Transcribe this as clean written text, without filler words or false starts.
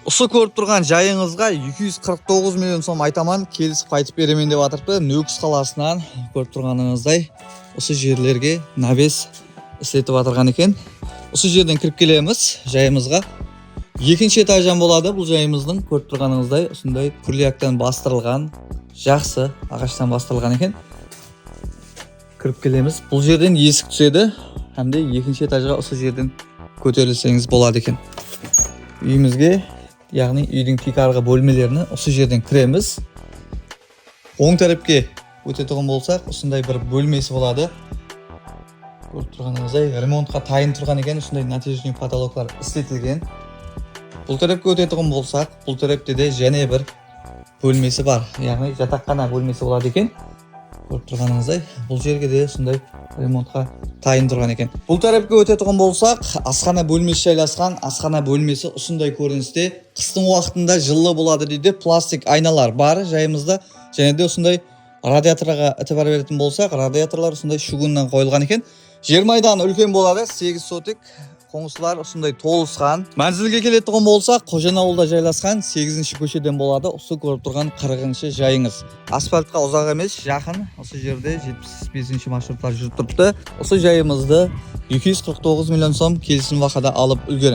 Осы көріп тұрған жайыңызға 249 миллион сом айтаман, келісіп қайтып беремен деп атырпты. Нөкіс қаласынан көріп тұрғаныңыздай осы жерлерге навес істетіп атырған екен. Осы жерден кіріп келеміз жайымызға. Екінші этаждан болады бұл жайымыздың. Көріп тұрғаныңыздай осындай күрляктан бастырылған, жақсы ағаштан бастырылған екен. Кіріп келеміз. Бұл жерден есік түседі. Әмде екінші этажға осы жерден көтерілсеңіз болады екен. Үйімізге, яғни үйдің пикарғы бөлмелеріне осы жерден кіреміз. Оң тарапке өтетұғын болсақ, осындай бір бөлмесі болады. Көріп тұрғаныңыздай ремонтқа тайын тұрған екен, осындай натяжный потолоклар істетілген. Бұл тарапқа өтетұғын болсақ, бұл тарапте де және бір бөлмесі бар, яғни жатақхана бөлмесі болады екен. Көріп тұрғаныңыздай, бұл жерге де сондай ремонтқа тайын тұрған екен. Бұл тарапқа өтетұғын болсақ, асхана бөлмесі жайласқан. Асхана бөлмесі осындай көріністе. Қыстың уақытында жылы болады дейді. Пластик айналар бар жайымызда. Және де осындай радиаторға ітібар беретін болсақ, радиаторлар осындай шугуннан қойылған екен. 20 айдан үлкен болады, 8 сотик. Қоңысылар осындай толысқан. Мәнзілге келетұғын болсақ, Қожан ауылда жайласқан 8-ші көшеден болады. Осы көріп тұрған 40-ші жайыңыз. Асфальтқа ұзақ емес, жақын. Осы жерде 75-ші маршруттар жүріп тұрыпты. Осы жайымызды 249 миллион сом келісім вақада алып үлгерін.